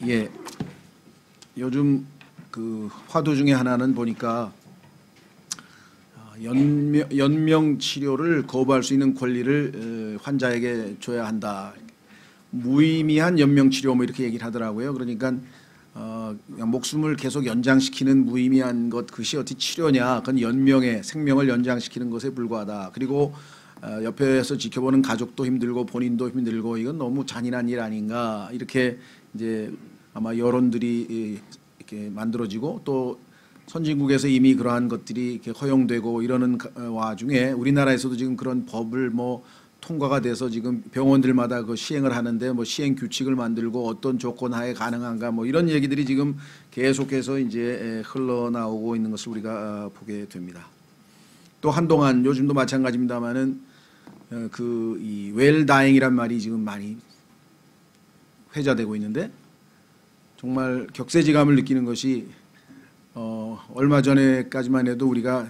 예, 요즘 그 화두 중에 하나는 보니까 연명 치료를 거부할 수 있는 권리를 환자에게 줘야 한다. 무의미한 연명 치료 뭐 이렇게 얘기를 하더라고요. 그러니까 그냥 목숨을 계속 연장시키는 무의미한 것, 그것이 어떻게 치료냐? 그건 연명의 생명을 연장시키는 것에 불과하다. 그리고 옆에서 지켜보는 가족도 힘들고 본인도 힘들고 이건 너무 잔인한 일 아닌가, 이렇게 이제 아마 여론들이 이렇게 만들어지고, 또 선진국에서 이미 그러한 것들이 이렇게 허용되고 이러는 와중에 우리나라에서도 지금 그런 법을 뭐 통과가 돼서 지금 병원들마다 그 시행을 하는데, 뭐 시행 규칙을 만들고 어떤 조건 하에 가능한가 뭐 이런 얘기들이 지금 계속해서 이제 흘러나오고 있는 것을 우리가 보게 됩니다. 또 한동안 요즘도 마찬가지입니다만은 그 이 웰다잉이란 말이 지금 많이 회자되고 있는데, 정말 격세지감을 느끼는 것이 얼마 전에까지만 해도 우리가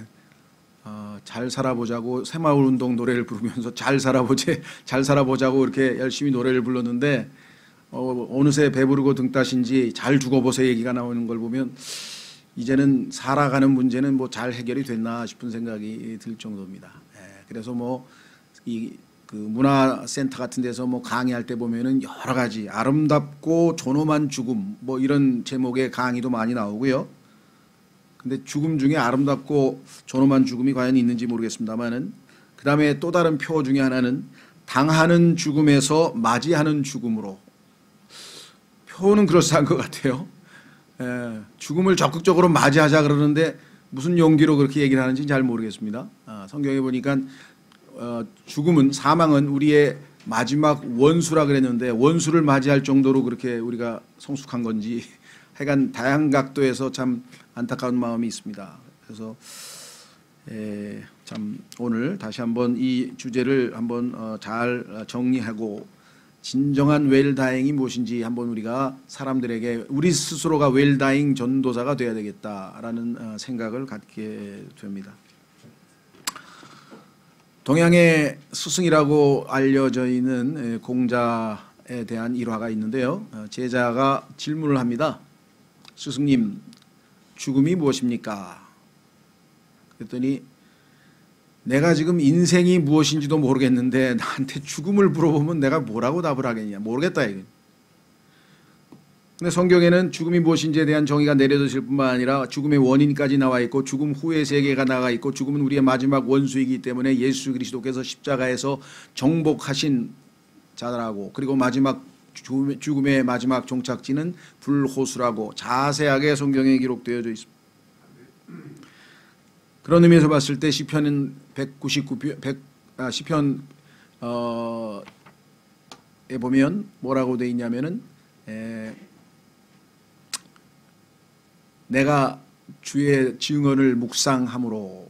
잘 살아보자고 새마을운동 노래를 부르면서 잘 살아보자고 이렇게 열심히 노래를 불렀는데, 어느새 배부르고 등 따신지 잘 죽어보세 얘기가 나오는 걸 보면 이제는 살아가는 문제는 뭐 잘 해결이 됐나 싶은 생각이 들 정도입니다. 그래서 뭐 이 그 문화센터 같은 데서 뭐 강의할 때 보면은 여러 가지 아름답고 존엄한 죽음 뭐 이런 제목의 강의도 많이 나오고요. 근데 죽음 중에 아름답고 존엄한 죽음이 과연 있는지 모르겠습니다만은, 그 다음에 또 다른 표 중에 하나는 당하는 죽음에서 맞이하는 죽음으로. 표는 그럴싸한 것 같아요. 죽음을 적극적으로 맞이하자 그러는데 무슨 용기로 그렇게 얘기를 하는지 잘 모르겠습니다. 성경에 보니까 죽음은, 사망은 우리의 마지막 원수라 그랬는데 원수를 맞이할 정도로 그렇게 우리가 성숙한 건지 하여간 다양한 각도에서 참 안타까운 마음이 있습니다. 그래서 참 오늘 다시 한번 이 주제를 한번 잘 정리하고, 진정한 웰다잉이 무엇인지 한번 우리가 사람들에게 우리 스스로가 웰다잉 전도자가 돼야 되겠다라는 생각을 갖게 됩니다. 동양의 스승이라고 알려져 있는 공자에 대한 일화가 있는데요. 제자가 질문을 합니다. 스승님, 죽음이 무엇입니까? 그랬더니 내가 지금 인생이 무엇인지도 모르겠는데 나한테 죽음을 물어보면 내가 뭐라고 답을 하겠냐. 모르겠다 이거. 근데 성경에는 죽음이 무엇인지에 대한 정의가 내려졌을 뿐만 아니라 죽음의 원인까지 나와 있고, 죽음 후의 세계가 나와 있고, 죽음은 우리의 마지막 원수이기 때문에 예수 그리스도께서 십자가에서 정복하신 자라고, 그리고 마지막 죽음의 마지막 종착지는 불호수라고 자세하게 성경에 기록되어져 있습니다. 그런 의미에서 봤을 때 시편은 199편, 시편에 보면 뭐라고 되어 있냐면은 내가 주의 증언을 묵상함으로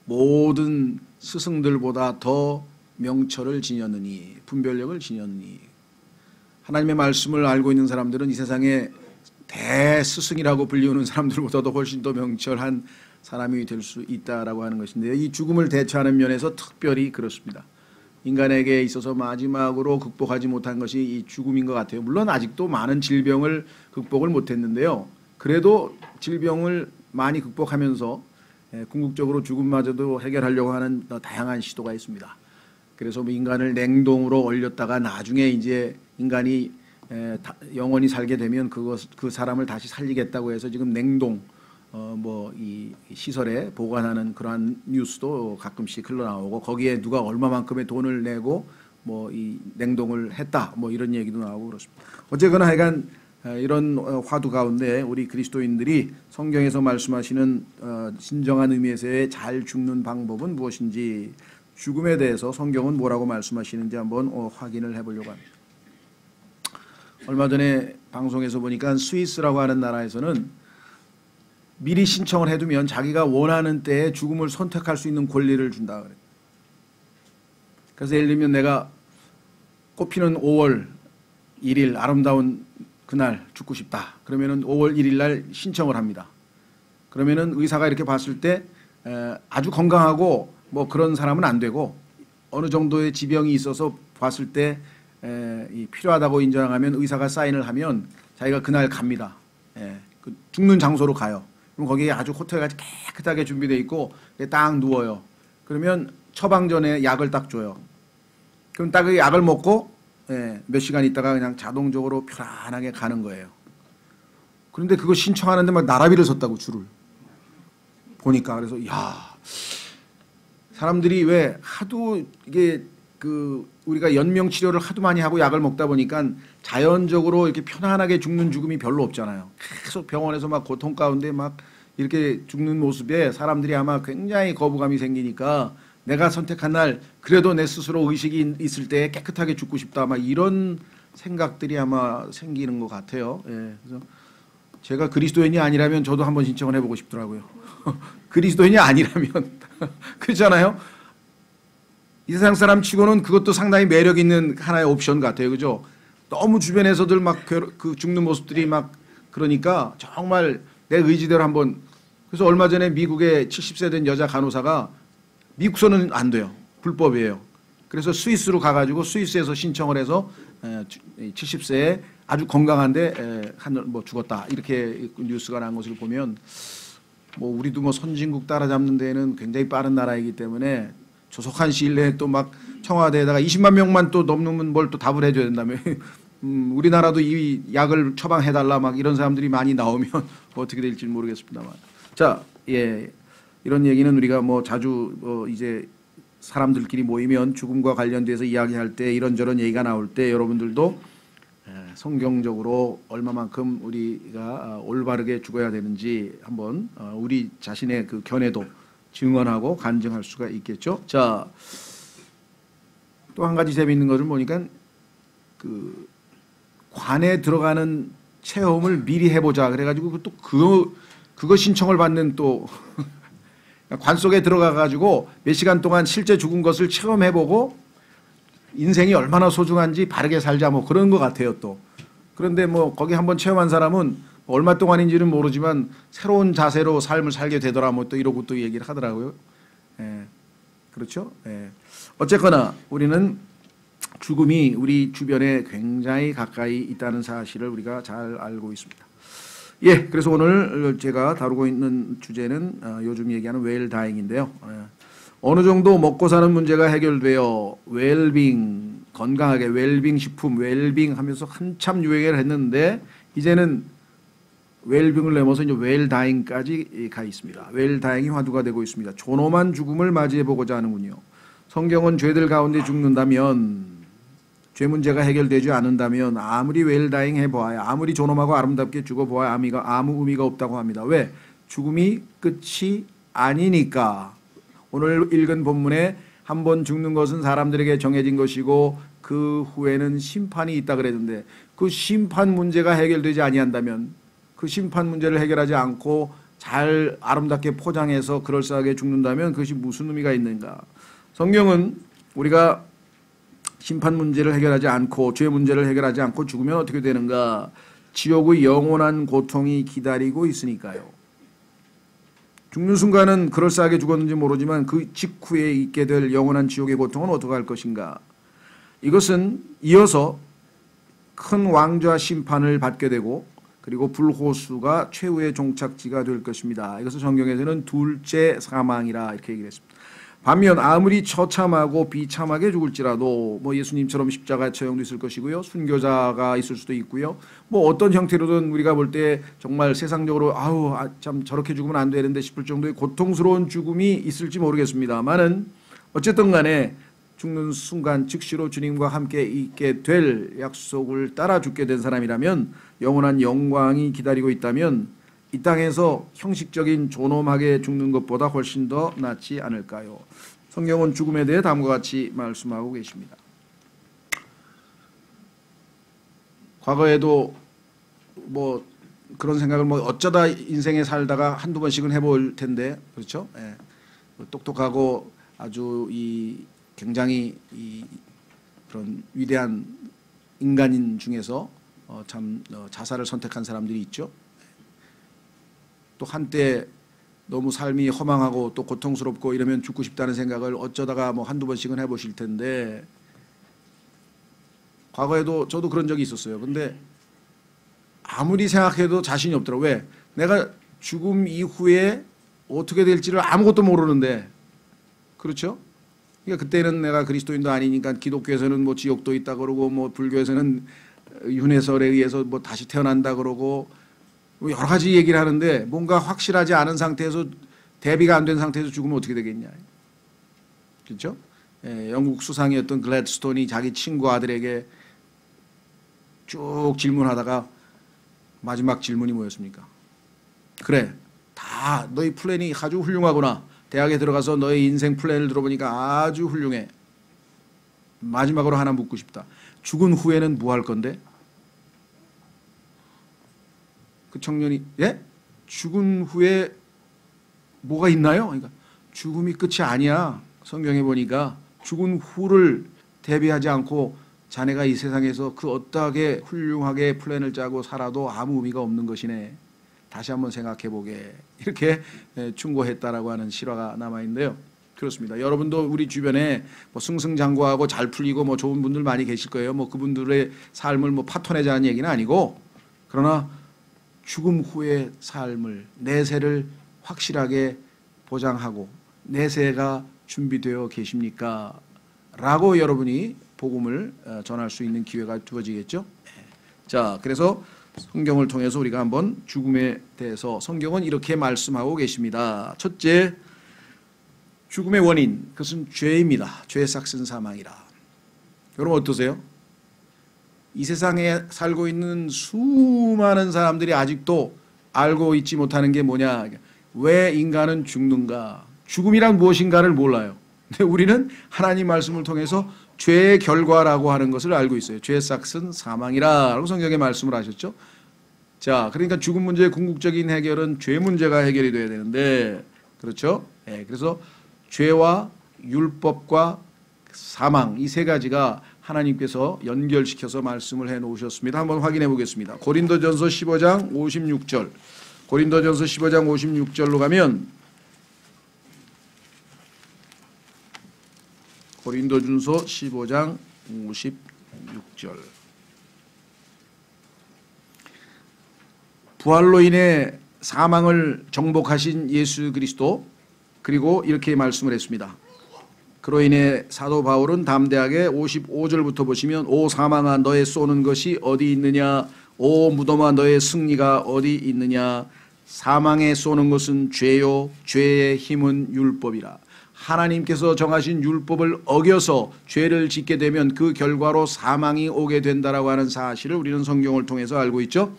모든 스승들보다 더 명철을 지녔느니, 분별력을 지녔느니. 하나님의 말씀을 알고 있는 사람들은 이 세상에 대스승이라고 불리우는 사람들보다도 훨씬 더 명철한 사람이 될 수 있다라고 하는 것인데요. 이 죽음을 대처하는 면에서 특별히 그렇습니다. 인간에게 있어서 마지막으로 극복하지 못한 것이 이 죽음인 것 같아요. 물론 아직도 많은 질병을 극복을 못했는데요. 그래도 질병을 많이 극복하면서 궁극적으로 죽음마저도 해결하려고 하는 다양한 시도가 있습니다. 그래서 인간을 냉동으로 얼렸다가 나중에 이제 인간이 영원히 살게 되면 그 사람을 다시 살리겠다고 해서 지금 냉동 뭐 이 시설에 보관하는 그러한 뉴스도 가끔씩 흘러나오고, 거기에 누가 얼마만큼의 돈을 내고 뭐 이 냉동을 했다 뭐 이런 얘기도 나오고 그렇습니다. 어쨌거나 하여간 이런 화두 가운데 우리 그리스도인들이 성경에서 말씀하시는 진정한 의미에서의 잘 죽는 방법은 무엇인지, 죽음에 대해서 성경은 뭐라고 말씀하시는지 한번 확인을 해보려고 합니다. 얼마 전에 방송에서 보니까 스위스라고 하는 나라에서는 미리 신청을 해두면 자기가 원하는 때에 죽음을 선택할 수 있는 권리를 준다 그래요. 그래서 예를 들면 내가 꽃피는 5월 1일 아름다운 그날 죽고 싶다. 그러면은 5월 1일 날 신청을 합니다. 그러면은 의사가 이렇게 봤을 때 아주 건강하고 뭐 그런 사람은 안 되고, 어느 정도의 지병이 있어서 봤을 때 필요하다고 인정하면 의사가 사인을 하면 자기가 그날 갑니다. 예, 그 죽는 장소로 가요. 그럼 거기에 아주 호텔같이 깨끗하게 준비되어 있고 딱 누워요. 그러면 처방전에 약을 딱 줘요. 그럼 딱 그 약을 먹고 예, 몇 시간 있다가 그냥 자동적으로 편안하게 가는 거예요. 그런데 그거 신청하는데 막 나라비를 섰다고 줄을 보니까. 그래서 야, 사람들이 왜 하도 이게 그 우리가 연명 치료를 하도 많이 하고 약을 먹다 보니까 자연적으로 이렇게 편안하게 죽는 죽음이 별로 없잖아요. 계속 병원에서 막 고통 가운데 막 이렇게 죽는 모습에 사람들이 아마 굉장히 거부감이 생기니까 내가 선택한 날 그래도 내 스스로 의식이 있을 때 깨끗하게 죽고 싶다, 아마 이런 생각들이 아마 생기는 것 같아요. 예, 그래서 제가 그리스도인이 아니라면 저도 한번 신청을 해보고 싶더라고요. 그리스도인이 아니라면 그렇잖아요. 이 세상 사람 치고는 그것도 상당히 매력 있는 하나의 옵션 같아요, 그죠? 너무 주변에서들 막 그 죽는 모습들이 막 그러니까 정말 내 의지대로 한번. 그래서 얼마 전에 미국의 70세 된 여자 간호사가 미국서는 안 돼요, 불법이에요. 그래서 스위스로 가가지고 스위스에서 신청을 해서 70세에 아주 건강한데 뭐 죽었다, 이렇게 뉴스가 난 것을 보면 뭐 우리도 뭐 선진국 따라잡는 데에는 굉장히 빠른 나라이기 때문에 조속한 시일 내에 또 막 청와대에다가 20만 명만 또 넘으면 뭘 또 답을 해줘야 된다며. 우리나라도 이 약을 처방해달라 막 이런 사람들이 많이 나오면 어떻게 될지 모르겠습니다만. 자, 예, 이런 얘기는 우리가 뭐 자주 이제 사람들끼리 모이면 죽음과 관련돼서 이야기할 때 이런저런 얘기가 나올 때 여러분들도 성경적으로 얼마만큼 우리가 올바르게 죽어야 되는지 한번 우리 자신의 그 견해도 증언하고 간증할 수가 있겠죠. 자, 또 한 가지 재미있는 것을 보니까 그 관에 들어가는 체험을 미리 해보자 그래가지고 또 그거 신청을 받는 또 관 속에 들어가가지고 몇 시간 동안 실제 죽은 것을 체험해보고 인생이 얼마나 소중한지 바르게 살자 뭐 그런 것 같아요 또. 그런데 뭐 거기 한번 체험한 사람은 얼마 동안인지는 모르지만 새로운 자세로 삶을 살게 되더라 뭐 또 이러고 또 얘기를 하더라고요. 예, 그렇죠. 예. 어쨌거나 우리는 죽음이 우리 주변에 굉장히 가까이 있다는 사실을 우리가 잘 알고 있습니다. 예, 그래서 오늘 제가 다루고 있는 주제는 요즘 얘기하는 웰다잉인데요. 어느 정도 먹고 사는 문제가 해결되어 웰빙, 건강하게 웰빙 식품, 웰빙 하면서 한참 유행을 했는데 이제는 웰빙을 넘어서 이제 웰다잉까지 가 있습니다. 웰다잉이 화두가 되고 있습니다. 존엄한 죽음을 맞이해 보고자 하는군요. 성경은 죄들 가운데 죽는다면, 죄 문제가 해결되지 않는다면 아무리 웰다잉 해보아야, 아무리 존엄하고 아름답게 죽어보아야 아무 의미가 없다고 합니다. 왜? 죽음이 끝이 아니니까. 오늘 읽은 본문에 한 번 죽는 것은 사람들에게 정해진 것이고 그 후에는 심판이 있다 그랬는데 그 심판 문제가 해결되지 아니한다면, 그 심판 문제를 해결하지 않고 잘 아름답게 포장해서 그럴싸하게 죽는다면 그것이 무슨 의미가 있는가. 성경은 우리가 심판 문제를 해결하지 않고 죄 문제를 해결하지 않고 죽으면 어떻게 되는가. 지옥의 영원한 고통이 기다리고 있으니까요. 죽는 순간은 그럴싸하게 죽었는지 모르지만 그 직후에 있게 될 영원한 지옥의 고통은 어떻게 할 것인가. 이것은 이어서 큰 왕좌 심판을 받게 되고 그리고 불호수가 최후의 종착지가 될 것입니다. 이것을 성경에서는 둘째 사망이라 이렇게 얘기를 했습니다. 반면 아무리 처참하고 비참하게 죽을지라도 뭐 예수님처럼 십자가 처형도 있을 것이고요, 순교자가 있을 수도 있고요, 뭐 어떤 형태로든 우리가 볼 때 정말 세상적으로 아우 참 저렇게 죽으면 안 되는데 싶을 정도의 고통스러운 죽음이 있을지 모르겠습니다만은 어쨌든 간에 죽는 순간 즉시로 주님과 함께 있게 될 약속을 따라 죽게 된 사람이라면, 영원한 영광이 기다리고 있다면 이 땅에서 형식적인 존엄하게 죽는 것보다 훨씬 더 낫지 않을까요? 성경은 죽음에 대해 다음과 같이 말씀하고 계십니다. 과거에도 뭐 그런 생각을 뭐 어쩌다 인생에 살다가 한두 번씩은 해볼 텐데, 그렇죠? 예. 똑똑하고 아주 굉장히 그런 위대한 인간인 중에서 자살을 선택한 사람들이 있죠. 또 한때 너무 삶이 허망하고 또 고통스럽고 이러면 죽고 싶다는 생각을 어쩌다가 뭐 한두 번씩은 해보실 텐데, 과거에도 저도 그런 적이 있었어요. 근데 아무리 생각해도 자신이 없더라고. 왜? 내가 죽음 이후에 어떻게 될지를 아무것도 모르는데, 그렇죠? 그러니까 그때는 내가 그리스도인도 아니니까 기독교에서는 뭐 지옥도 있다 그러고 뭐 불교에서는 윤회설에 의해서 뭐 다시 태어난다 그러고 여러 가지 얘기를 하는데 뭔가 확실하지 않은 상태에서 대비가 안 된 상태에서 죽으면 어떻게 되겠냐. 그렇죠? 영국 수상이었던 글래드스톤이 자기 친구 아들에게 쭉 질문하다가 마지막 질문이 뭐였습니까? 그래, 다 너희 플랜이 아주 훌륭하구나. 대학에 들어가서 너의 인생 플랜을 들어보니까 아주 훌륭해. 마지막으로 하나 묻고 싶다. 죽은 후에는 뭐 할 건데? 그 청년이 예? 죽은 후에 뭐가 있나요? 그러니까 죽음이 끝이 아니야. 성경에 보니까 죽은 후를 대비하지 않고 자네가 이 세상에서 그 어떠하게 훌륭하게 플랜을 짜고 살아도 아무 의미가 없는 것이네. 다시 한번 생각해 보게. 이렇게 충고했다라고 하는 실화가 남아있는데요. 그렇습니다. 여러분도 우리 주변에 뭐 승승장구하고 잘 풀리고 뭐 좋은 분들 많이 계실 거예요. 뭐 그분들의 삶을 뭐 파토내자는 얘기는 아니고, 그러나 죽음 후의 삶을, 내세를 확실하게 보장하고 내세가 준비되어 계십니까? 라고 여러분이 복음을 전할 수 있는 기회가 주어지겠죠. 자, 그래서 성경을 통해서 우리가 한번 죽음에 대해서 성경은 이렇게 말씀하고 계십니다. 첫째, 죽음의 원인, 그것은 죄입니다. 죄의 싹슨 사망이라. 여러분 어떠세요? 이 세상에 살고 있는 수많은 사람들이 아직도 알고 있지 못하는 게 뭐냐. 왜 인간은 죽는가? 죽음이란 무엇인가를 몰라요. 근데 우리는 하나님 말씀을 통해서 죄의 결과라고 하는 것을 알고 있어요. 죄의 싹슨 사망이라고 성경에 말씀을 하셨죠. 자, 그러니까 죽음 문제의 궁극적인 해결은 죄 문제가 해결이 돼야 되는데, 그렇죠? 그래서 죄와 율법과 사망, 이 세 가지가 하나님께서 연결시켜서 말씀을 해 놓으셨습니다. 한번 확인해 보겠습니다. 고린도전서 15장 56절. 고린도전서 15장 56절로 가면, 고린도전서 15장 56절. 부활로 인해 사망을 정복하신 예수 그리스도, 그리고 이렇게 말씀을 했습니다. 그로 인해 사도 바울은 담대하게 55절부터 보시면, 오 사망아 너의 쏘는 것이 어디 있느냐, 오 무덤아 너의 승리가 어디 있느냐. 사망에 쏘는 것은 죄요 죄의 힘은 율법이라. 하나님께서 정하신 율법을 어겨서 죄를 짓게 되면 그 결과로 사망이 오게 된다라고 하는 사실을 우리는 성경을 통해서 알고 있죠.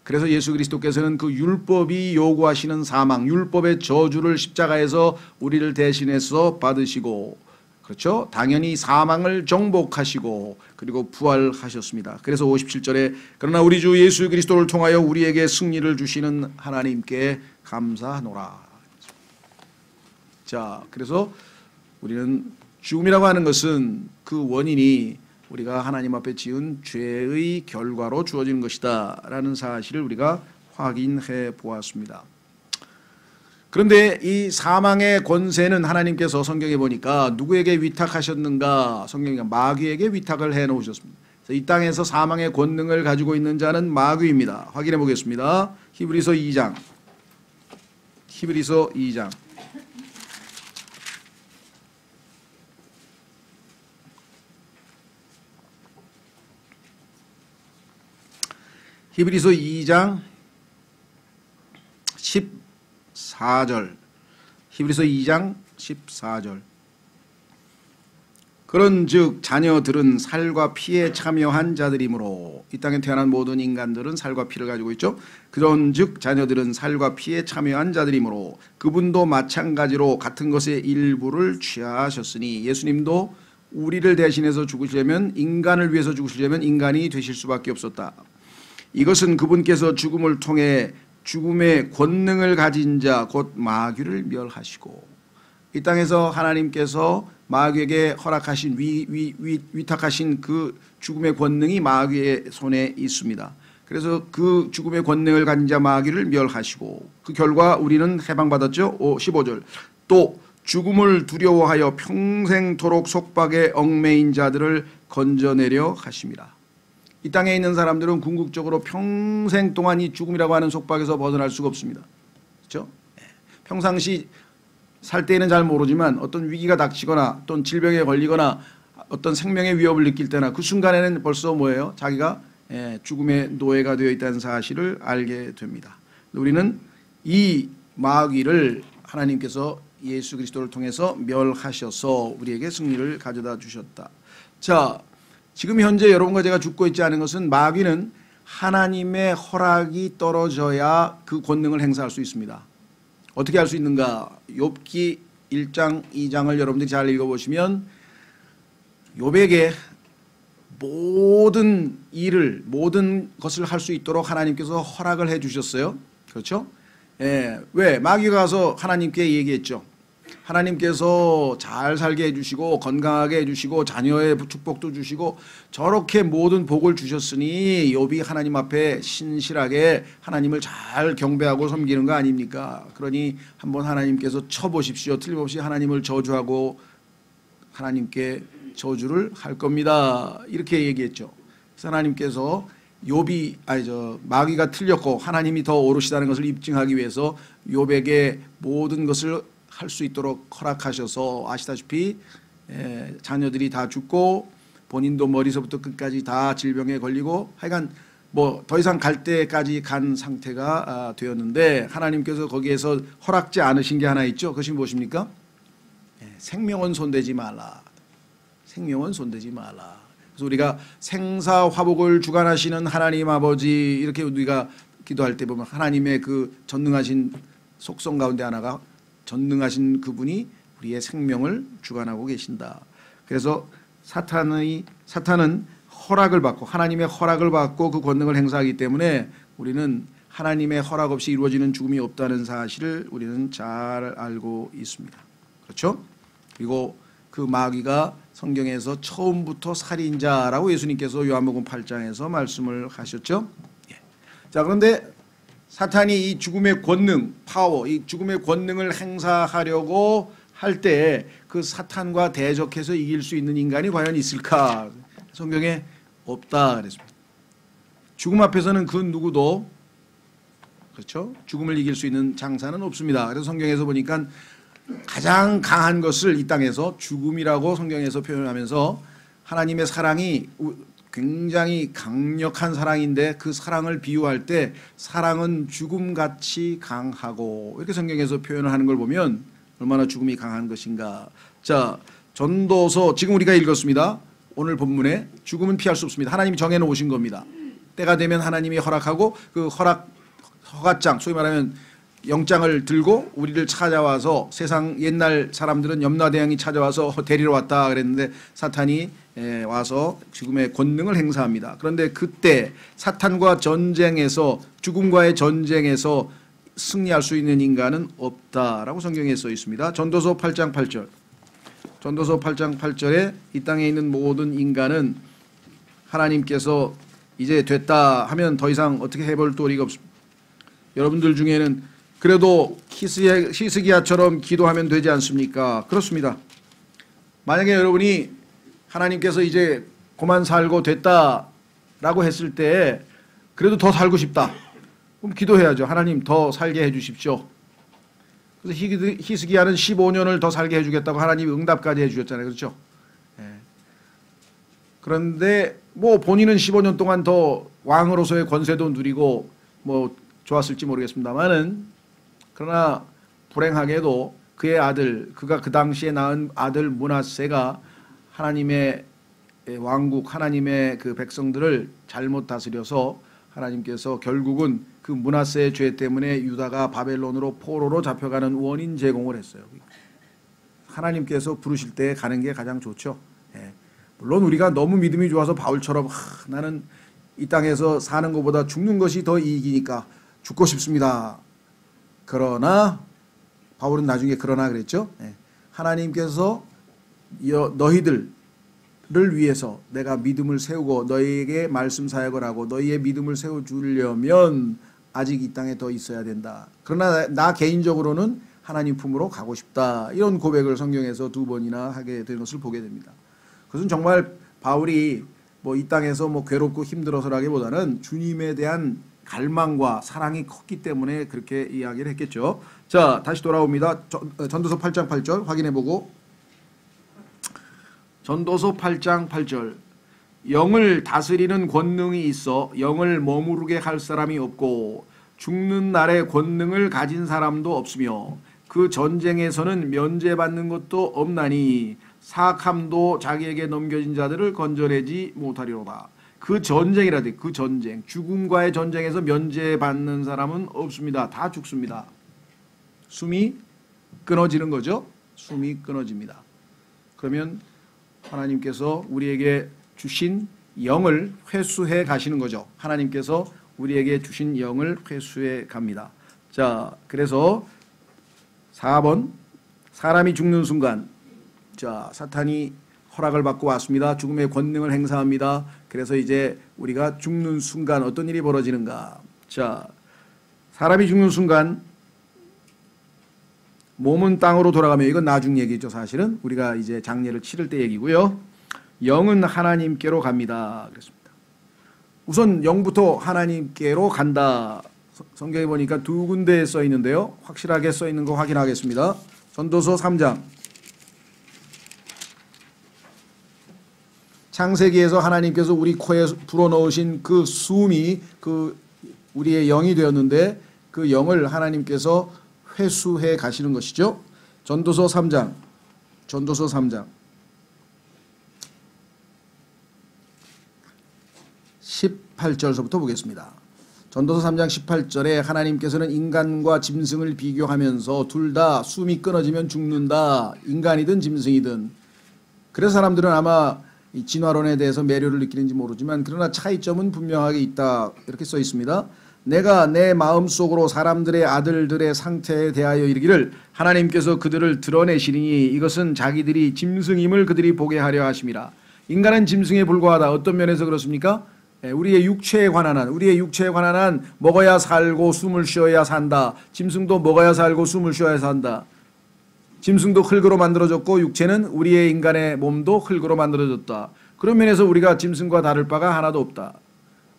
그래서 예수 그리스도께서는 그 율법이 요구하시는 사망, 율법의 저주를 십자가에서 우리를 대신해서 받으시고, 그렇죠? 당연히 사망을 정복하시고 그리고 부활하셨습니다. 그래서 57절에 그러나 우리 주 예수 그리스도를 통하여 우리에게 승리를 주시는 하나님께 감사하노라. 자, 그래서 우리는 죽음이라고 하는 것은 그 원인이 우리가 하나님 앞에 지은 죄의 결과로 주어지는 것이다 라는 사실을 우리가 확인해 보았습니다. 그런데 이 사망의 권세는 하나님께서 성경에 보니까 누구에게 위탁하셨는가? 성경에 마귀에게 위탁을 해 놓으셨습니다. 이 땅에서 사망의 권능을 가지고 있는 자는 마귀입니다. 확인해 보겠습니다. 히브리서 2장. 히브리서 2장. 히브리서 2장 14절. 히브리서 2장 14절. 그런즉 자녀들은 살과 피에 참여한 자들이므로, 이 땅에 태어난 모든 인간들은 살과 피를 가지고 있죠. 그런즉 자녀들은 살과 피에 참여한 자들이므로 그분도 마찬가지로 같은 것의 일부를 취하셨으니. 예수님도 우리를 대신해서 죽으시려면, 인간을 위해서 죽으시려면 인간이 되실 수밖에 없었다. 이것은 그분께서 죽음을 통해 죽음의 권능을 가진 자 곧 마귀를 멸하시고, 이 땅에서 하나님께서 마귀에게 허락하신 위탁하신 그 죽음의 권능이 마귀의 손에 있습니다. 그래서 그 죽음의 권능을 가진 자 마귀를 멸하시고, 그 결과 우리는 해방받았죠. 15절. 또 죽음을 두려워하여 평생토록 속박에 얽매인 자들을 건져내려 하심이라. 이 땅에 있는 사람들은 궁극적으로 평생 동안 이 죽음이라고 하는 속박에서 벗어날 수가 없습니다. 그렇죠? 평상시 살 때에는 잘 모르지만 어떤 위기가 닥치거나 또는 질병에 걸리거나 어떤 생명의 위협을 느낄 때나 그 순간에는 벌써 뭐예요? 자기가 죽음의 노예가 되어 있다는 사실을 알게 됩니다. 우리는 이 마귀를 하나님께서 예수 그리스도를 통해서 멸하셔서 우리에게 승리를 가져다 주셨다. 자, 지금 현재 여러분과 제가 죽고 있지 않은 것은 마귀는 하나님의 허락이 떨어져야 그 권능을 행사할 수 있습니다. 어떻게 할 수 있는가? 욥기 1장 2장을 여러분들이 잘 읽어보시면 욥에게 모든 것을 할 수 있도록 하나님께서 허락을 해 주셨어요. 그렇죠? 왜? 마귀가 가서 하나님께 얘기했죠. 하나님께서 잘 살게 해주시고 건강하게 해주시고 자녀의 축복도 주시고 저렇게 모든 복을 주셨으니 욥이 하나님 앞에 신실하게 하나님을 잘 경배하고 섬기는 거 아닙니까? 그러니 한번 하나님께서 쳐보십시오. 틀림없이 하나님을 저주하고 하나님께 저주를 할 겁니다. 이렇게 얘기했죠. 그래서 하나님께서 마귀가 틀렸고 하나님이 더 옳으시다는 것을 입증하기 위해서 욥에게 모든 것을 할 수 있도록 허락하셔서 아시다시피 자녀들이 다 죽고 본인도 머리서부터 끝까지 다 질병에 걸리고 하여간 뭐 더 이상 갈 때까지 간 상태가 되었는데 하나님께서 거기에서 허락지 않으신 게 하나 있죠. 그것이 무엇입니까? 생명은 손대지 말라. 생명은 손대지 말라. 그래서 우리가 생사화복을 주관하시는 하나님 아버지 이렇게 우리가 기도할 때 보면 하나님의 그 전능하신 속성 가운데 하나가 전능하신 그분이 우리의 생명을 주관하고 계신다. 그래서 사탄은 허락을 받고 하나님의 허락을 받고 그 권능을 행사하기 때문에 우리는 하나님의 허락 없이 이루어지는 죽음이 없다는 사실을 우리는 잘 알고 있습니다. 그렇죠? 그리고 그 마귀가 성경에서 처음부터 살인자라고 예수님께서 요한복음 8장에서 말씀을 하셨죠. 자, 그런데 사탄이 이 죽음의 권능, 파워, 이 죽음의 권능을 행사하려고 할 때 그 사탄과 대적해서 이길 수 있는 인간이 과연 있을까? 성경에 없다 그랬습니다. 죽음 앞에서는 그 누구도 그렇죠? 죽음을 이길 수 있는 장사는 없습니다. 그래서 성경에서 보니까 가장 강한 것을 이 땅에서 죽음이라고 성경에서 표현하면서 하나님의 사랑이 굉장히 강력한 사랑인데 그 사랑을 비유할 때 사랑은 죽음같이 강하고 이렇게 성경에서 표현을 하는 걸 보면 얼마나 죽음이 강한 것인가. 자, 전도서 지금 우리가 읽었습니다. 오늘 본문에 죽음은 피할 수 없습니다. 하나님이 정해놓으신 겁니다. 때가 되면 하나님이 허락하고 그 허가장 소위 말하면 영장을 들고 우리를 찾아와서 세상 옛날 사람들은 염라대왕이 찾아와서 데리러 왔다 그랬는데 사탄이 와서 죽음의 권능을 행사합니다. 그런데 그때 사탄과 전쟁에서 죽음과의 전쟁에서 승리할 수 있는 인간은 없다라고 성경에 써 있습니다. 전도서 8장 8절. 전도서 8장 8절에 이 땅에 있는 모든 인간은 하나님께서 이제 됐다 하면 더 이상 어떻게 해볼 도리가 없습니다. 여러분들 중에는 그래도 히스기야처럼 기도하면 되지 않습니까? 그렇습니다. 만약에 여러분이 하나님께서 이제 그만 살고 됐다라고 했을 때 그래도 더 살고 싶다. 그럼 기도해야죠. 하나님 더 살게 해 주십시오. 그래서 히스기야는 15년을 더 살게 해주겠다고 하나님이 응답까지 해주셨잖아요. 그렇죠? 그런데 뭐 본인은 15년 동안 더 왕으로서의 권세도 누리고 뭐 좋았을지 모르겠습니다만은 그러나 불행하게도 그의 아들, 그가 그 당시에 낳은 아들 므낫세가 하나님의 왕국, 하나님의 그 백성들을 잘못 다스려서 하나님께서 결국은 그 므낫세의 죄 때문에 유다가 바벨론으로 포로로 잡혀가는 원인 제공을 했어요. 하나님께서 부르실 때 가는 게 가장 좋죠. 물론 우리가 너무 믿음이 좋아서 바울처럼 나는 이 땅에서 사는 것보다 죽는 것이 더 이익이니까 죽고 싶습니다. 그러나 바울은 나중에 그러나 그랬죠. 하나님께서 너희들을 위해서 내가 믿음을 세우고 너희에게 말씀 사역을 하고 너희의 믿음을 세워주려면 아직 이 땅에 더 있어야 된다. 그러나 나 개인적으로는 하나님 품으로 가고 싶다. 이런 고백을 성경에서 2번이나 하게 된 것을 보게 됩니다. 그것은 정말 바울이 뭐 이 땅에서 뭐 괴롭고 힘들어서라기보다는 주님에 대한 갈망과 사랑이 컸기 때문에 그렇게 이야기를 했겠죠. 자, 다시 돌아옵니다. 전도서 8장 8절 확인해보고. 전도서 8장 8절. 영을 다스리는 권능이 있어 영을 머무르게 할 사람이 없고 죽는 날에 권능을 가진 사람도 없으며 그 전쟁에서는 면제받는 것도 없나니 사악함도 자기에게 넘겨진 자들을 건져내지 못하리로다. 그 전쟁이라지, 그 전쟁, 죽음과의 전쟁에서 면제받는 사람은 없습니다. 다 죽습니다. 숨이 끊어지는 거죠. 숨이 끊어집니다. 그러면 하나님께서 우리에게 주신 영을 회수해 가시는 거죠. 하나님께서 우리에게 주신 영을 회수해 갑니다. 자, 그래서 4번, 사람이 죽는 순간, 자, 사탄이 허락을 받고 왔습니다. 죽음의 권능을 행사합니다. 그래서 이제 우리가 죽는 순간 어떤 일이 벌어지는가? 자, 사람이 죽는 순간 몸은 땅으로 돌아가며, 이건 나중 얘기죠. 사실은 우리가 이제 장례를 치를 때 얘기고요. 영은 하나님께로 갑니다. 그랬습니다. 우선 영부터 하나님께로 간다. 성경에 보니까 두 군데에 써 있는데요. 확실하게 써 있는 거 확인하겠습니다. 전도서 3장. 창세기에서 하나님께서 우리 코에 불어넣으신 그 숨이 그 우리의 영이 되었는데 그 영을 하나님께서 회수해 가시는 것이죠. 전도서 3장. 전도서 3장. 18절서부터 보겠습니다. 전도서 3장 18절에 하나님께서는 인간과 짐승을 비교하면서 둘 다 숨이 끊어지면 죽는다. 인간이든 짐승이든. 그래서 사람들은 아마 이 진화론에 대해서 매료를 느끼는지 모르지만 그러나 차이점은 분명하게 있다. 이렇게 써 있습니다. 내가 내 마음속으로 사람들의 아들들의 상태에 대하여 이르기를 하나님께서 그들을 드러내시리니 이것은 자기들이 짐승임을 그들이 보게 하려 하심이라. 인간은 짐승에 불과하다. 어떤 면에서 그렇습니까? 우리의 육체에 관한 한 먹어야 살고 숨을 쉬어야 산다. 짐승도 먹어야 살고 숨을 쉬어야 산다. 짐승도 흙으로 만들어졌고 육체는 우리의 인간의 몸도 흙으로 만들어졌다. 그런 면에서 우리가 짐승과 다를 바가 하나도 없다.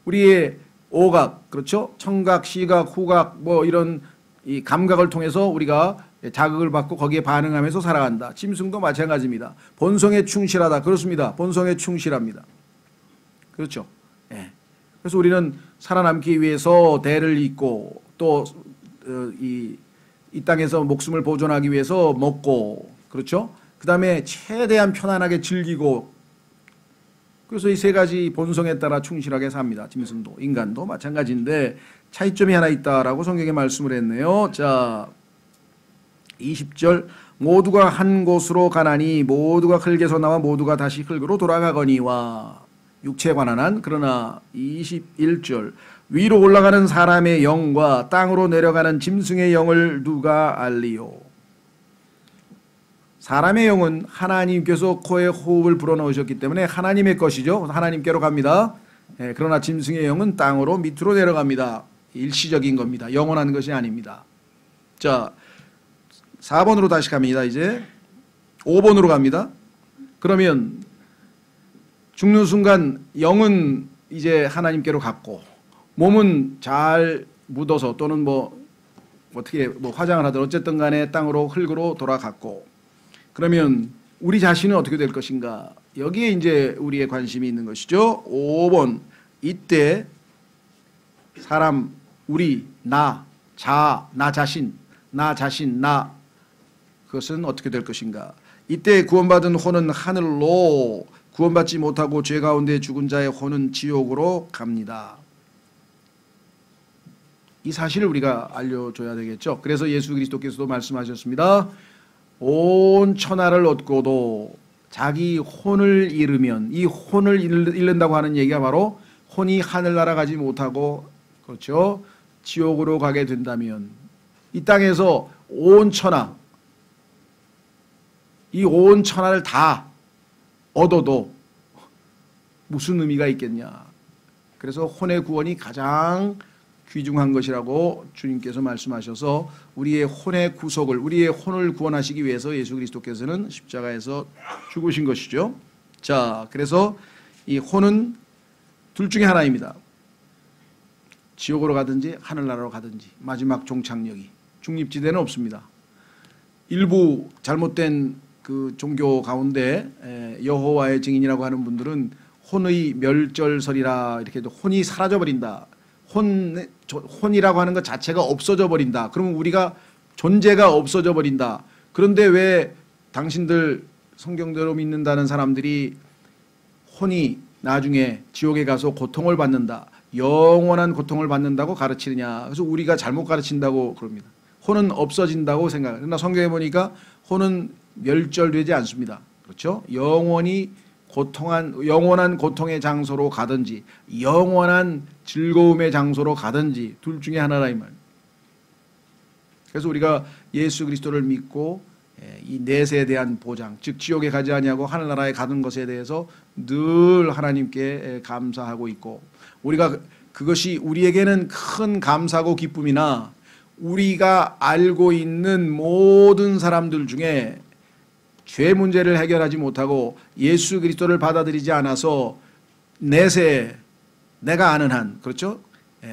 우리의 오각, 그렇죠? 청각, 시각, 후각 뭐 이런 이 감각을 통해서 우리가 자극을 받고 거기에 반응하면서 살아간다. 짐승도 마찬가지입니다. 본성에 충실하다. 그렇습니다. 본성에 충실합니다. 그렇죠? 예. 그래서 우리는 살아남기 위해서 대를 잇고 또 이 땅에서 목숨을 보존하기 위해서 먹고, 그렇죠? 그 다음에 최대한 편안하게 즐기고, 그래서 이 세 가지 본성에 따라 충실하게 삽니다. 짐승도 인간도 마찬가지인데 차이점이 하나 있다라고 성경에 말씀을 했네요. 자, 20절 모두가 한 곳으로 가나니 모두가 흙에서 나와 모두가 다시 흙으로 돌아가거니와. 육체에 관한 한. 그러나 21절 위로 올라가는 사람의 영과 땅으로 내려가는 짐승의 영을 누가 알리요. 사람의 영은 하나님께서 코에 호흡을 불어넣으셨기 때문에 하나님의 것이죠. 하나님께로 갑니다. 그러나 짐승의 영은 땅으로 밑으로 내려갑니다. 일시적인 겁니다. 영원한 것이 아닙니다. 자, 4번으로 다시 갑니다. 이제 5번으로 갑니다. 그러면 죽는 순간 영은 이제 하나님께로 갔고 몸은 잘 묻어서 또는 뭐 어떻게 뭐 화장을 하든 어쨌든 간에 땅으로 흙으로 돌아갔고, 그러면 우리 자신은 어떻게 될 것인가? 여기에 이제 우리의 관심이 있는 것이죠. 5번. 이때 사람, 우리, 나 자신, 그것은 어떻게 될 것인가? 이때 구원받은 혼은 하늘로, 구원받지 못하고 죄 가운데 죽은 자의 혼은 지옥으로 갑니다. 이 사실을 우리가 알려줘야 되겠죠. 그래서 예수 그리스도께서도 말씀하셨습니다. 온 천하를 얻고도 자기 혼을 잃으면, 이 혼을 잃는다고 하는 얘기가 바로 혼이 하늘나라 가지 못하고, 그렇죠, 지옥으로 가게 된다면 이 땅에서 온 천하, 이 온 천하를 다 얻어도 무슨 의미가 있겠냐. 그래서 혼의 구원이 가장 귀중한 것이라고 주님께서 말씀하셔서 우리의 혼의 구속을, 우리의 혼을 구원하시기 위해서 예수 그리스도께서는 십자가에서 죽으신 것이죠. 자, 그래서 이 혼은 둘 중에 하나입니다. 지옥으로 가든지 하늘나라로 가든지 마지막 종착역이 중립지대는 없습니다. 일부 잘못된 그 종교 가운데 여호와의 증인이라고 하는 분들은 혼의 멸절설이라 이렇게 해도 혼이 사라져버린다. 혼이라고 하는 것 자체가 없어져 버린다. 그러면 우리가 존재가 없어져 버린다. 그런데 왜 당신들 성경대로 믿는다는 사람들이 혼이 나중에 지옥에 가서 고통을 받는다. 영원한 고통을 받는다고 가르치느냐. 그래서 우리가 잘못 가르친다고 그럽니다. 혼은 없어진다고 생각해요. 그러나 성경에 보니까 혼은 멸절되지 않습니다. 그렇죠? 영원한 고통의 장소로 가든지 영원한 즐거움의 장소로 가든지 둘 중에 하나라 이 말. 그래서 우리가 예수 그리스도를 믿고 이 내세에 대한 보장, 즉 지옥에 가지 아니하고 하늘나라에 가는 것에 대해서 늘 하나님께 감사하고 있고, 우리가 그것이 우리에게는 큰 감사고 기쁨이나 우리가 알고 있는 모든 사람들 중에 죄 문제를 해결하지 못하고 예수 그리스도를 받아들이지 않아서 내세 내가 아는 한, 그렇죠?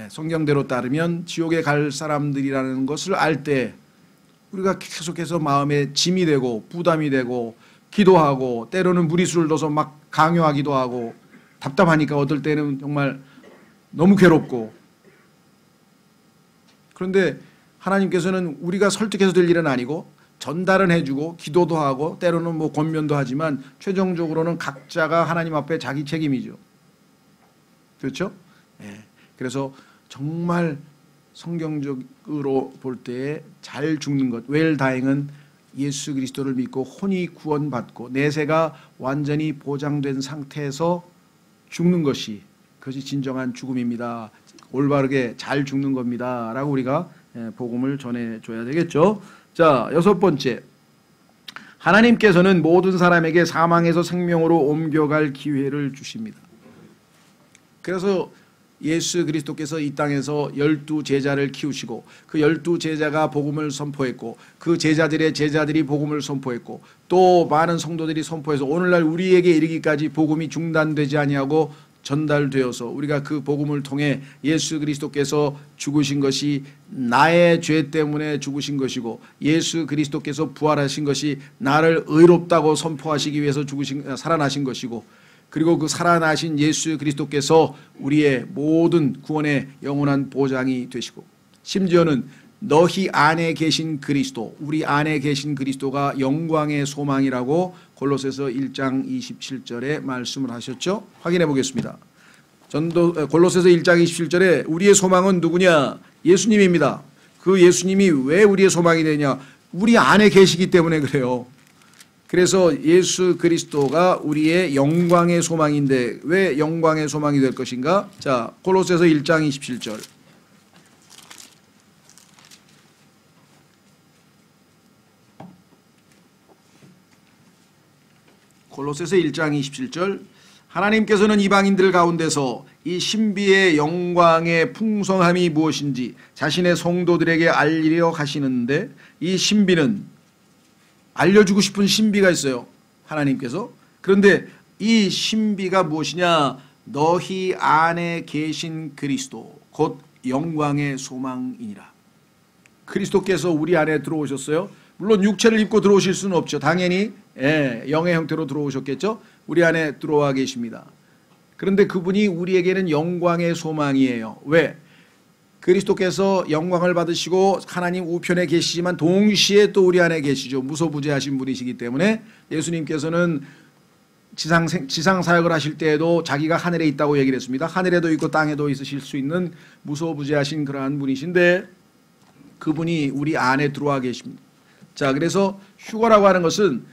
성경대로 따르면 지옥에 갈 사람들이라는 것을 알 때 우리가 계속해서 마음에 짐이 되고 부담이 되고 기도하고 때로는 무리수를 둬서 막 강요하기도 하고 답답하니까 어떨 때는 정말 너무 괴롭고, 그런데 하나님께서는 우리가 설득해서 될 일은 아니고 전달은 해주고 기도도 하고 때로는 뭐 권면도 하지만 최종적으로는 각자가 하나님 앞에 자기 책임이죠. 그렇죠? 그래서 정말 성경적으로 볼 때에 잘 죽는 것, 웰다잉은 예수 그리스도를 믿고 혼이 구원받고 내세가 완전히 보장된 상태에서 죽는 것이, 그것이 진정한 죽음입니다. 올바르게 잘 죽는 겁니다. 라고 우리가 복음을 전해줘야 되겠죠. 자, 6번째. 하나님께서는 모든 사람에게 사망에서 생명으로 옮겨갈 기회를 주십니다. 그래서 예수 그리스도께서 이 땅에서 12제자를 키우시고 그 12제자가 복음을 선포했고 그 제자들의 제자들이 복음을 선포했고 또 많은 성도들이 선포해서 오늘날 우리에게 이르기까지 복음이 중단되지 아니하고 전달되어서 우리가 그 복음을 통해 예수 그리스도께서 죽으신 것이 나의 죄 때문에 죽으신 것이고 예수 그리스도께서 부활하신 것이 나를 의롭다고 선포하시기 위해서 살아나신 것이고, 그리고 그 살아나신 예수 그리스도께서 우리의 모든 구원의 영원한 보장이 되시고, 심지어는 너희 안에 계신 그리스도, 우리 안에 계신 그리스도가 영광의 소망이라고 골로새서 1장 27절에 말씀을 하셨죠. 확인해 보겠습니다. 골로새서 1장 27절에 우리의 소망은 누구냐? 예수님입니다. 그 예수님이 왜 우리의 소망이 되냐? 우리 안에 계시기 때문에 그래요. 그래서 예수 그리스도가 우리의 영광의 소망인데 왜 영광의 소망이 될 것인가? 자, 골로새서 1장 27절. 골로새서 1장 27절. 하나님께서는 이방인들 가운데서 이 신비의 영광의 풍성함이 무엇인지 자신의 성도들에게 알리려 하시는데, 이 신비는 알려주고 싶은 신비가 있어요. 하나님께서. 그런데 이 신비가 무엇이냐? 너희 안에 계신 그리스도 곧 영광의 소망이니라. 그리스도께서 우리 안에 들어오셨어요. 물론 육체를 입고 들어오실 수는 없죠. 당연히 영의 형태로 들어오셨겠죠. 우리 안에 들어와 계십니다. 그런데 그분이 우리에게는 영광의 소망이에요. 왜? 그리스도께서 영광을 받으시고 하나님 우편에 계시지만 동시에 또 우리 안에 계시죠. 무소부재하신 분이시기 때문에 예수님께서는 지상 사역을 하실 때에도 자기가 하늘에 있다고 얘기를 했습니다. 하늘에도 있고 땅에도 있으실 수 있는 무소부재하신 그러한 분이신데 그분이 우리 안에 들어와 계십니다. 자, 그래서 휴거라고 하는 것은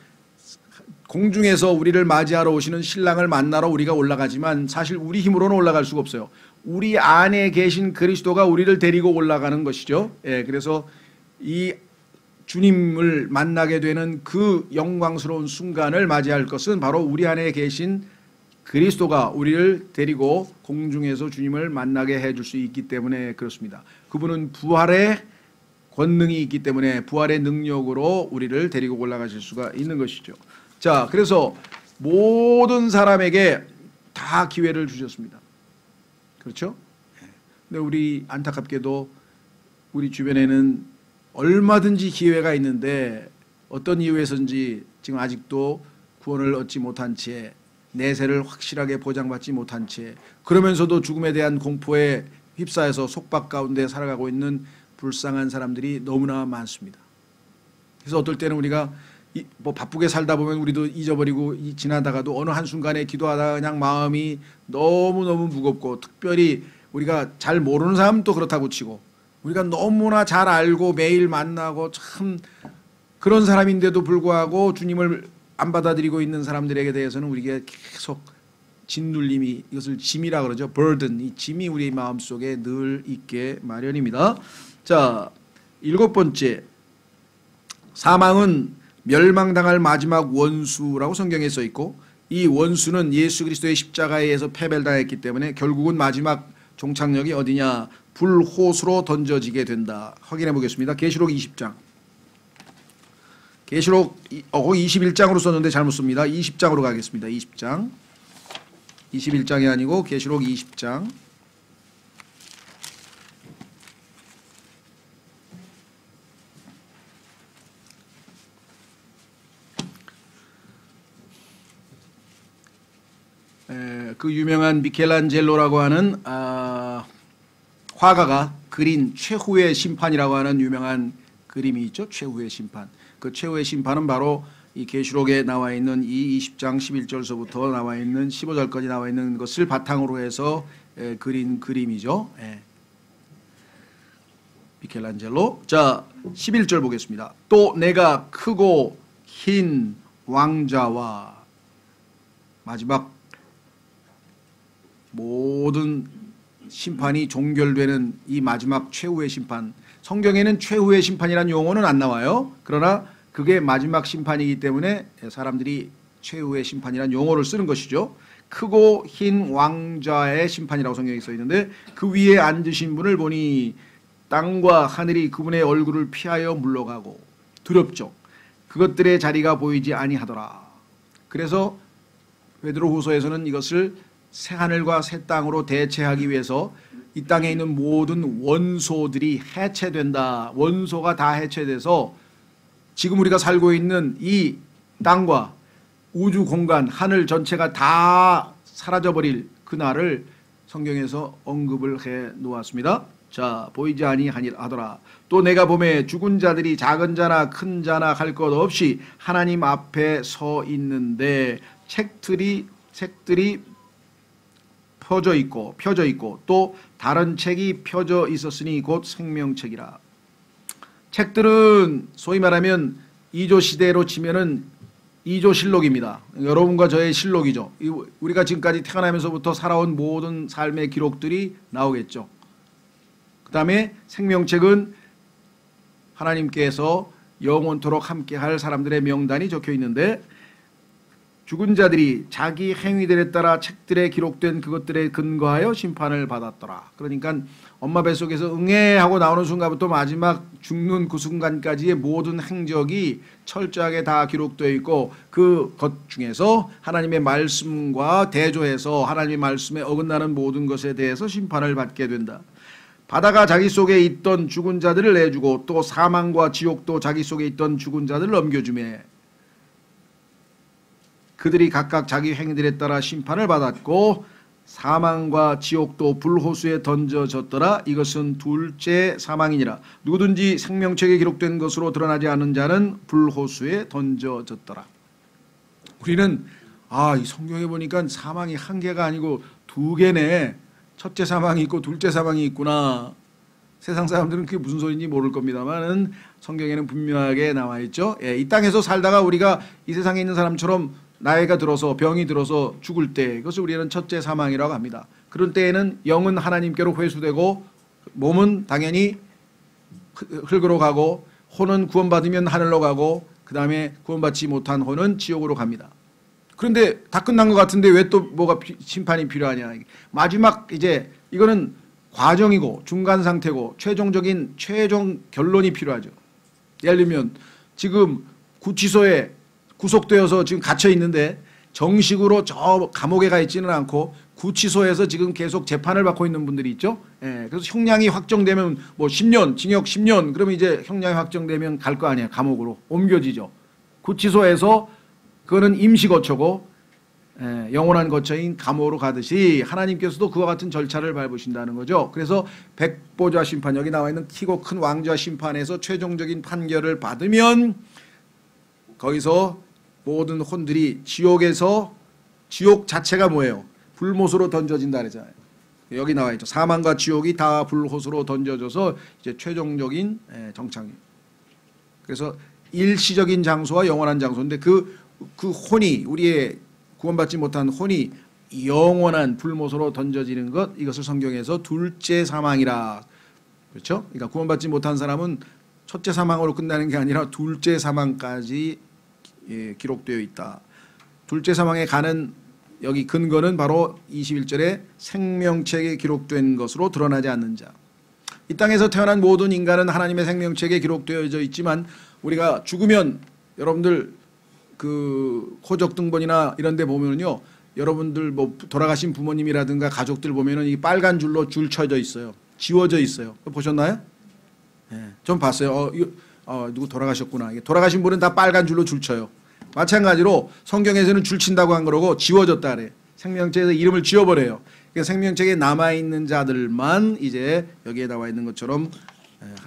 공중에서 우리를 맞이하러 오시는 신랑을 만나러 우리가 올라가지만 사실 우리 힘으로는 올라갈 수가 없어요. 우리 안에 계신 그리스도가 우리를 데리고 올라가는 것이죠. 그래서 이 주님을 만나게 되는 그 영광스러운 순간을 맞이할 것은 바로 우리 안에 계신 그리스도가 우리를 데리고 공중에서 주님을 만나게 해줄 수 있기 때문에 그렇습니다. 그분은 부활의 권능이 있기 때문에 부활의 능력으로 우리를 데리고 올라가실 수가 있는 것이죠. 자, 그래서 모든 사람에게 다 기회를 주셨습니다. 그렇죠? 근데 우리 안타깝게도 우리 주변에는 얼마든지 기회가 있는데 어떤 이유에서인지 지금 아직도 구원을 얻지 못한 채 내세를 확실하게 보장받지 못한 채 그러면서도 죽음에 대한 공포에 휩싸여서 속박 가운데 살아가고 있는 불쌍한 사람들이 너무나 많습니다. 그래서 어떨 때는 우리가 뭐 바쁘게 살다 보면 우리도 잊어버리고 지나다가도 어느 한순간에 기도하다가 그냥 마음이 너무너무 무겁고 특별히 우리가 잘 모르는 사람도 그렇다고 치고 우리가 너무나 잘 알고 매일 만나고 참 그런 사람인데도 불구하고 주님을 안 받아들이고 있는 사람들에게 대해서는 우리가 계속 짓눌림이 이것을 짐이라 그러죠. burden 이 짐이 우리 마음속에 늘 있게 마련입니다. 자, 7번째 사망은 멸망당할 마지막 원수라고 성경에 써 있고 이 원수는 예수 그리스도의 십자가에 의해서 패배당했기 때문에 결국은 마지막 종착역이 어디냐 불호수로 던져지게 된다. 확인해 보겠습니다. 계시록 20장 계시록 거기 21장으로 썼는데 잘못 씁니다. 20장으로 가겠습니다. 20장 21장이 아니고 계시록 20장 그 유명한 미켈란젤로라고 하는 화가가 그린 최후의 심판이라고 하는 유명한 그림이 있죠. 최후의 심판. 그 최후의 심판은 바로 이 계시록에 나와 있는 이 20장 11절서부터 나와 있는 15절까지 나와 있는 것을 바탕으로 해서 그린 그림이죠. 미켈란젤로. 자, 11절 보겠습니다. 또 내가 크고 흰 왕자와 마지막 모든 심판이 종결되는 이 마지막 최후의 심판. 성경에는 최후의 심판이라는 용어는 안 나와요. 그러나 그게 마지막 심판이기 때문에 사람들이 최후의 심판이라는 용어를 쓰는 것이죠. 크고 흰 왕자의 심판이라고 성경에 써 있는데 그 위에 앉으신 분을 보니 땅과 하늘이 그분의 얼굴을 피하여 물러가고 두렵죠. 그것들의 자리가 보이지 아니하더라. 그래서 베드로후서에서는 이것을 새 하늘과 새 땅으로 대체하기 위해서 이 땅에 있는 모든 원소들이 해체된다. 원소가 다 해체돼서 지금 우리가 살고 있는 이 땅과 우주 공간, 하늘 전체가 다 사라져버릴 그날을 성경에서 언급을 해 놓았습니다. 자, 보이지 아니하더라. 또 내가 보매 죽은 자들이 작은 자나 큰 자나 할 것 없이 하나님 앞에 서 있는데 책들이 펴져 있고 또 다른 책이 펴져 있었으니 곧 생명책이라. 책들은 소위 말하면 2조 시대로 치면은 2조 실록입니다. 여러분과 저의 실록이죠. 우리가 지금까지 태어나면서부터 살아온 모든 삶의 기록들이 나오겠죠. 그 다음에 생명책은 하나님께서 영원토록 함께할 사람들의 명단이 적혀 있는데 죽은 자들이 자기 행위들에 따라 책들에 기록된 그것들에 근거하여 심판을 받았더라. 그러니까 엄마 뱃속에서 응애하고 나오는 순간부터 마지막 죽는 그 순간까지의 모든 행적이 철저하게 다 기록되어 있고 그 것 중에서 하나님의 말씀과 대조해서 하나님의 말씀에 어긋나는 모든 것에 대해서 심판을 받게 된다. 바다가 자기 속에 있던 죽은 자들을 내주고 또 사망과 지옥도 자기 속에 있던 죽은 자들을 넘겨주매 그들이 각각 자기 행위들에 따라 심판을 받았고 사망과 지옥도 불호수에 던져졌더라. 이것은 둘째 사망이니라. 누구든지 생명책에 기록된 것으로 드러나지 않은 자는 불호수에 던져졌더라. 우리는 이 성경에 보니까 사망이 한 개가 아니고 두 개네. 첫째 사망이 있고 둘째 사망이 있구나. 세상 사람들은 그게 무슨 소리인지 모를 겁니다만은 성경에는 분명하게 나와 있죠. 이 땅에서 살다가 우리가 이 세상에 있는 사람처럼 나이가 들어서 병이 들어서 죽을 때 그것을 우리는 첫째 사망이라고 합니다. 그런 때에는 영은 하나님께로 회수되고 몸은 당연히 흙으로 가고 혼은 구원받으면 하늘로 가고 그 다음에 구원받지 못한 혼은 지옥으로 갑니다. 그런데 다 끝난 것 같은데 왜 또 뭐가 심판이 필요하냐. 마지막 이제 이거는 과정이고 중간 상태고 최종 결론이 필요하죠. 예를 들면 지금 구치소에 구속되어서 지금 갇혀 있는데 정식으로 저 감옥에 가 있지는 않고 구치소에서 지금 계속 재판을 받고 있는 분들이 있죠. 예, 그래서 형량이 확정되면 뭐 10년, 징역 10년 그러면 이제 형량이 확정되면 갈 거 아니에요. 감옥으로 옮겨지죠. 구치소에서 그거는 임시거처고 영원한 거처인 감옥으로 가듯이 하나님께서도 그와 같은 절차를 밟으신다는 거죠. 그래서 백보좌 심판, 여기 나와 있는 키고 큰 왕좌 심판에서 최종적인 판결을 받으면 거기서 모든 혼들이 지옥에서, 지옥 자체가 뭐예요? 불못으로 던져진다 그러잖아요. 여기 나와 있죠. 사망과 지옥이 다 불못으로 던져져서 이제 최종적인 정착이에요. 그래서 일시적인 장소와 영원한 장소인데 그 혼이, 우리의 구원받지 못한 혼이 영원한 불못으로 던져지는 것, 이것을 성경에서 둘째 사망이라. 그렇죠? 그러니까 구원받지 못한 사람은 첫째 사망으로 끝나는 게 아니라 둘째 사망까지 기록되어 있다. 둘째 사망에 가는 여기 근거는 바로 21절에 생명책에 기록된 것으로 드러나지 않는 자. 이 땅에서 태어난 모든 인간은 하나님의 생명책에 기록되어져 있지만 우리가 죽으면 여러분들 그 호적 등본이나 이런 데 보면은요, 여러분들 뭐 돌아가신 부모님이라든가 가족들 보면은 이 빨간 줄로 줄 쳐져 있어요. 지워져 있어요. 보셨나요? 네, 좀 봤어요. 누구 돌아가셨구나. 돌아가신 분은 다 빨간 줄로 줄 쳐요. 마찬가지로 성경에서는 줄 친다고 한 거라고 지워졌다 그래. 생명책에서 이름을 지워버려요. 그러니까 생명책에 남아있는 자들만 이제 여기에 나와 있는 것처럼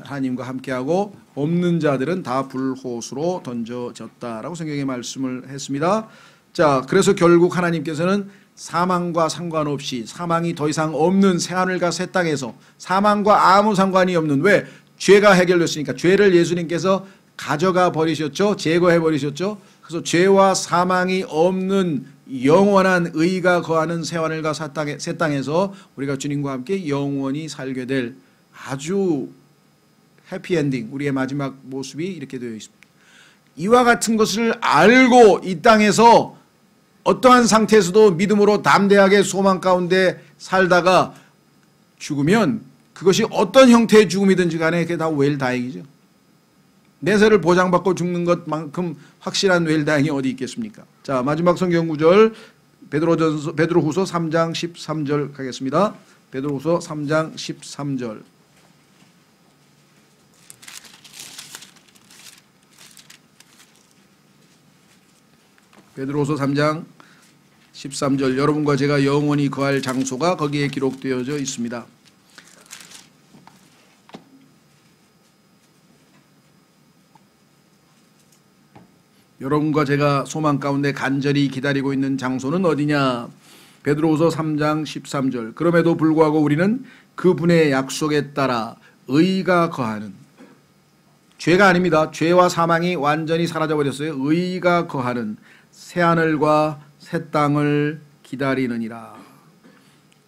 하나님과 함께하고 없는 자들은 다 불호수로 던져졌다라고 성경에 말씀을 했습니다. 자, 그래서 결국 하나님께서는 사망과 상관없이, 사망이 더 이상 없는 새하늘과 새 땅에서 사망과 아무 상관이 없는, 왜? 죄가 해결됐으니까. 죄를 예수님께서 가져가 버리셨죠. 제거해 버리셨죠. 그래서 죄와 사망이 없는 영원한 의가 거하는 새하늘과 새 땅에서 우리가 주님과 함께 영원히 살게 될 아주 해피엔딩, 우리의 마지막 모습이 이렇게 되어 있습니다. 이와 같은 것을 알고 이 땅에서 어떠한 상태에서도 믿음으로 담대하게 소망 가운데 살다가 죽으면 그것이 어떤 형태의 죽음이든지 간에 그게 다 웰다행이죠. 내세를 보장받고 죽는 것만큼 확실한 웰다행이 어디 있겠습니까? 자, 마지막 성경 구절 베드로후서 3장 13절 가겠습니다. 베드로후서 3장 13절. 베드로후서 3장 13절. 여러분과 제가 영원히 거할 장소가 거기에 기록되어져 있습니다. 여러분과 제가 소망 가운데 간절히 기다리고 있는 장소는 어디냐? 베드로후서 3장 13절. 그럼에도 불구하고 우리는 그분의 약속에 따라 의가 거하는, 죄가 아닙니다. 죄와 사망이 완전히 사라져버렸어요. 의가 거하는 새하늘과 새 땅을 기다리느니라.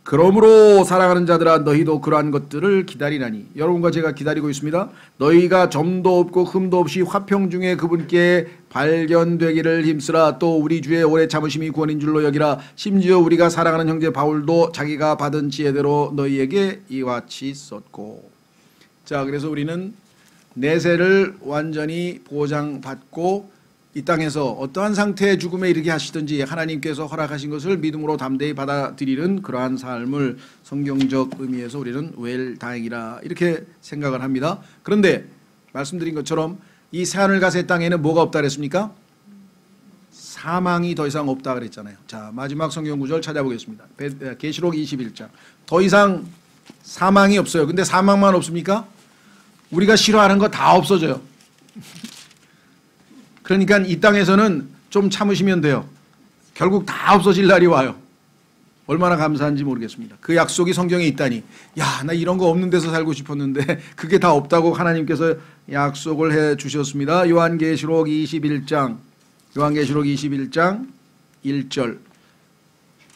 그러므로 사랑하는 자들아 너희도 그러한 것들을 기다리나니. 여러분과 제가 기다리고 있습니다. 너희가 점도 없고 흠도 없이 화평 중에 그분께 발견되기를 힘쓰라. 또 우리 주의 오래 참으심이 구원인 줄로 여기라. 심지어 우리가 사랑하는 형제 바울도 자기가 받은 지혜대로 너희에게 이와 같이 썼고. 자, 그래서 우리는 내세를 완전히 보장받고 이 땅에서 어떠한 상태의 죽음에 이르게 하시든지 하나님께서 허락하신 것을 믿음으로 담대히 받아들이는 그러한 삶을 성경적 의미에서 우리는 웰다행이라 이렇게 생각을 합니다. 그런데 말씀드린 것처럼 이 새하늘과 새 땅에는 뭐가 없다 그랬습니까? 사망이 더 이상 없다 그랬잖아요. 자, 마지막 성경 구절 찾아보겠습니다. 계시록 21장. 더 이상 사망이 없어요. 근데 사망만 없습니까? 우리가 싫어하는 거 다 없어져요. 그러니까 이 땅에서는 좀 참으시면 돼요. 결국 다 없어질 날이 와요. 얼마나 감사한지 모르겠습니다. 그 약속이 성경에 있다니. 야, 나 이런 거 없는 데서 살고 싶었는데 그게 다 없다고 하나님께서 약속을 해 주셨습니다. 요한계시록 21장 1절.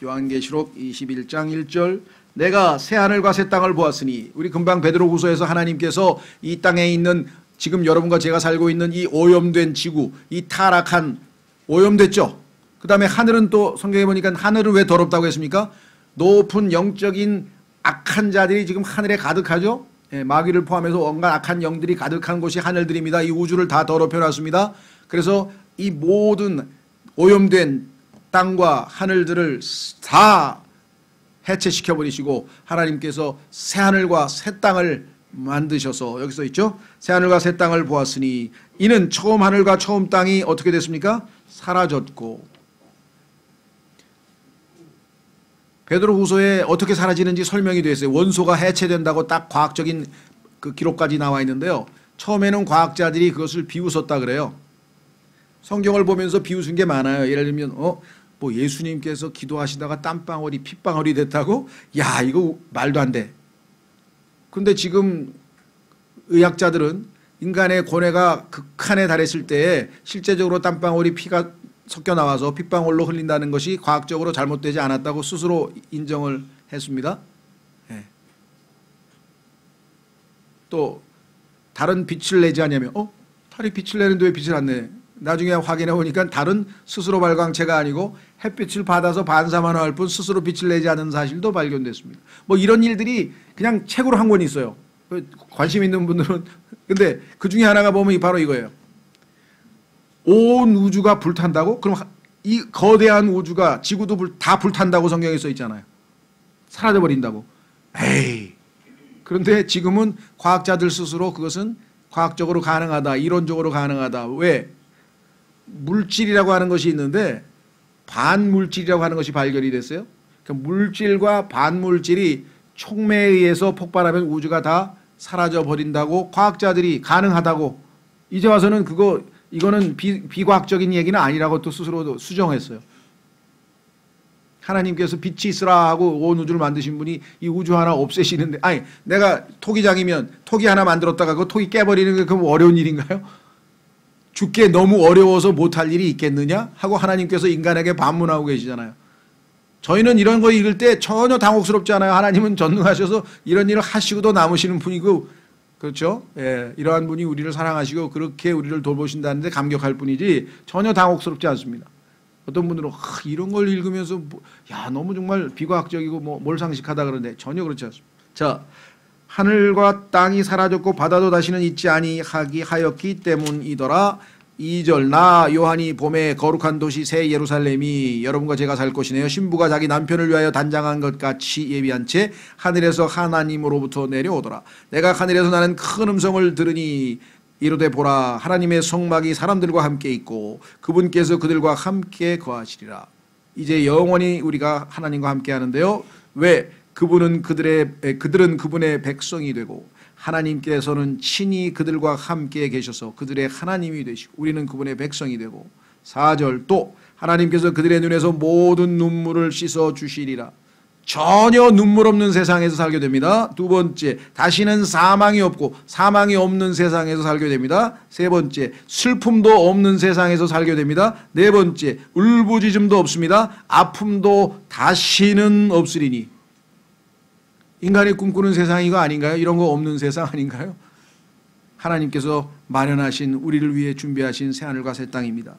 요한계시록 21장 1절. 내가 새하늘과 새 땅을 보았으니, 우리 금방 베드로후서에서 하나님께서 이 땅에 있는 지금 여러분과 제가 살고 있는 이 오염된 지구, 이 타락한, 오염됐죠. 그 다음에 하늘은 또 성경에 보니까 하늘은 왜 더럽다고 했습니까? 높은 영적인 악한 자들이 지금 하늘에 가득하죠. 마귀를 포함해서 온갖 악한 영들이 가득한 곳이 하늘들입니다. 이 우주를 다 더럽혀 놨습니다. 그래서 이 모든 오염된 땅과 하늘들을 다 해체시켜 버리시고 하나님께서 새 하늘과 새 땅을 만드셔서, 여기 써 있죠? 새 하늘과 새 땅을 보았으니 이는 처음 하늘과 처음 땅이 어떻게 됐습니까? 사라졌고. 베드로후서에 어떻게 사라지는지 설명이 되어 있어요. 원소가 해체된다고 딱 과학적인 그 기록까지 나와 있는데요. 처음에는 과학자들이 그것을 비웃었다 그래요. 성경을 보면서 비웃은 게 많아요. 예를 들면 뭐 예수님께서 기도하시다가 땀방울이 핏방울이 됐다고? 야, 이거 말도 안 돼. 근데 지금 의학자들은 인간의 고뇌가 극한에 달했을 때에 실제적으로 땀방울이 피가 섞여 나와서 핏방울로 흘린다는 것이 과학적으로 잘못되지 않았다고 스스로 인정을 했습니다. 네. 또 달은 빛을 내지 않냐면 달이 빛을 내는데 왜 빛을 안 내? 나중에 확인해 보니까 달은 스스로 발광체가 아니고 햇빛을 받아서 반사만 할 뿐 스스로 빛을 내지 않는 사실도 발견됐습니다. 뭐 이런 일들이 그냥 책으로 한 권 있어요. 관심 있는 분들은. 근데 그 중에 하나가 보면 바로 이거예요. 온 우주가 불탄다고? 그럼 이 거대한 우주가 지구도 다 불탄다고 성경에 써 있잖아요. 사라져버린다고. 에이. 그런데 지금은 과학자들 스스로 그것은 과학적으로 가능하다, 이론적으로 가능하다. 왜? 물질이라고 하는 것이 있는데 반물질이라고 하는 것이 발견이 됐어요. 그러니까 물질과 반물질이 촉매에 의해서 폭발하면 우주가 다 사라져 버린다고 과학자들이 가능하다고. 이제 와서는 이거는 비과학적인 얘기는 아니라고 또 스스로도 수정했어요. 하나님께서 빛이 있으라 하고 온 우주를 만드신 분이 이 우주 하나 없애시는데, 아니 내가 토기장이면 토기 하나 만들었다가 그 토기 깨버리는 게 그럼 어려운 일인가요? 죽게 너무 어려워서 못할 일이 있겠느냐 하고 하나님께서 인간에게 반문하고 계시잖아요. 저희는 이런 거 읽을 때 전혀 당혹스럽지 않아요. 하나님은 전능하셔서 이런 일을 하시고도 남으시는 분이고, 그렇죠? 예, 이러한 분이 우리를 사랑하시고 그렇게 우리를 돌보신다는데 감격할 뿐이지 전혀 당혹스럽지 않습니다. 어떤 분들은 이런 걸 읽으면서 야, 너무 정말 비과학적이고 뭐 몰상식하다 그러는데 전혀 그렇지 않습니다. 자, 하늘과 땅이 사라졌고 바다도 다시는 있지 아니하기 하였기 때문이더라. 2절 나 요한이 봄에 거룩한 도시 새 예루살렘이 여러분과 제가 살 곳이네요. 신부가 자기 남편을 위하여 단장한 것 같이 예비한 채 하늘에서 하나님으로부터 내려오더라. 내가 하늘에서 나는 큰 음성을 들으니 이르되 보라 하나님의 성막이 사람들과 함께 있고 그분께서 그들과 함께 거하시리라. 이제 영원히 우리가 하나님과 함께 하는데요. 왜? 그들은 그분의 백성이 되고 하나님께서는 친히 그들과 함께 계셔서 그들의 하나님이 되시고 우리는 그분의 백성이 되고. 4절 또 하나님께서 그들의 눈에서 모든 눈물을 씻어 주시리라. 전혀 눈물 없는 세상에서 살게 됩니다. 두 번째, 다시는 사망이 없고 사망이 없는 세상에서 살게 됩니다. 세 번째, 슬픔도 없는 세상에서 살게 됩니다. 네 번째, 울부짖음도 없습니다. 아픔도 다시는 없으리니. 인간이 꿈꾸는 세상이 이거 아닌가요? 이런 거 없는 세상 아닌가요? 하나님께서 마련하신 우리를 위해 준비하신 새하늘과 새 땅입니다.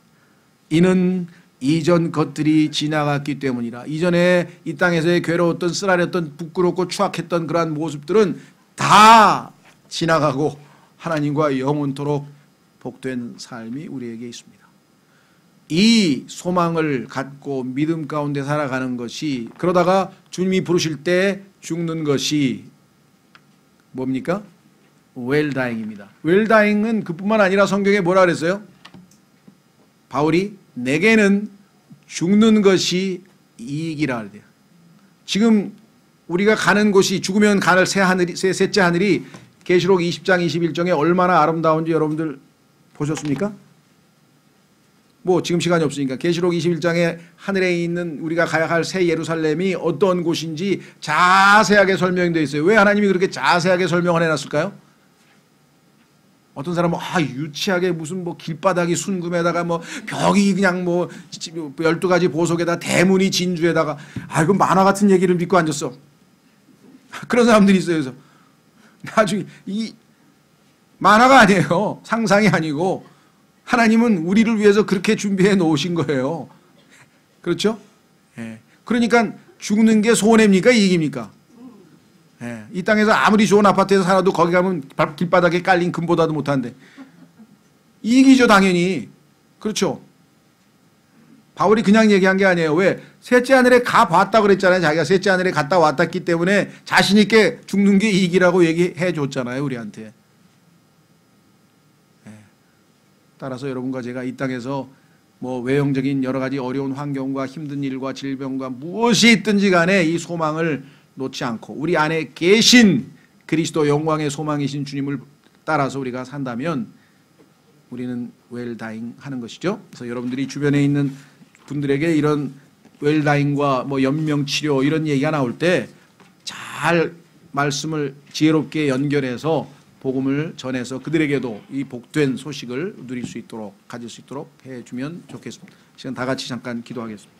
이는 이전 것들이 지나갔기 때문이라. 이전에 이 땅에서의 괴로웠던 쓰라렸던 부끄럽고 추악했던 그러한 모습들은 다 지나가고 하나님과 영원토록 복된 삶이 우리에게 있습니다. 이 소망을 갖고 믿음 가운데 살아가는 것이, 그러다가 주님이 부르실 때 죽는 것이 뭡니까? 웰다잉입니다. 웰다잉은 그뿐만 아니라 성경에 뭐라 그랬어요? 바울이 내게는 죽는 것이 이익이라 그래요. 지금 우리가 가는 곳이 죽으면 가는 셋째 하늘이 계시록 20장 21장에 얼마나 아름다운지 여러분들 보셨습니까? 뭐 지금 시간이 없으니까 계시록 21장에 하늘에 있는 우리가 가야 할 새 예루살렘이 어떤 곳인지 자세하게 설명되어 있어요. 왜 하나님이 그렇게 자세하게 설명을 해놨을까요? 어떤 사람은 유치하게 무슨 뭐 길바닥이 순금에다가 뭐 벽이 그냥 뭐 12가지 보석에다 대문이 진주에다가 그 만화 같은 얘기를 믿고 앉았어. 그런 사람들이 있어요. 그래서 나중에 이 만화가 아니에요. 상상이 아니고 하나님은 우리를 위해서 그렇게 준비해 놓으신 거예요. 그렇죠? 예. 그러니까 죽는 게 손해입니까? 이익입니까? 예. 이 땅에서 아무리 좋은 아파트에서 살아도 거기 가면 길바닥에 깔린 금보다도 못한데 이익이죠, 당연히. 그렇죠? 바울이 그냥 얘기한 게 아니에요. 왜? 셋째 하늘에 가 봤다 그랬잖아요. 자기가 셋째 하늘에 갔다 왔기 때문에 자신 있게 죽는 게 이익이라고 얘기해 줬잖아요. 우리한테. 따라서 여러분과 제가 이 땅에서 뭐 외형적인 여러 가지 어려운 환경과 힘든 일과 질병과 무엇이 있든지 간에 이 소망을 놓지 않고 우리 안에 계신 그리스도 영광의 소망이신 주님을 따라서 우리가 산다면 우리는 웰다잉 하는 것이죠. 그래서 여러분들이 주변에 있는 분들에게 이런 웰다잉과 뭐 연명치료 이런 얘기가 나올 때 잘 말씀을 지혜롭게 연결해서 복음을 전해서 그들에게도 이 복된 소식을 누릴 수 있도록 가질 수 있도록 해주면 좋겠습니다. 시간 다 같이 잠깐 기도하겠습니다.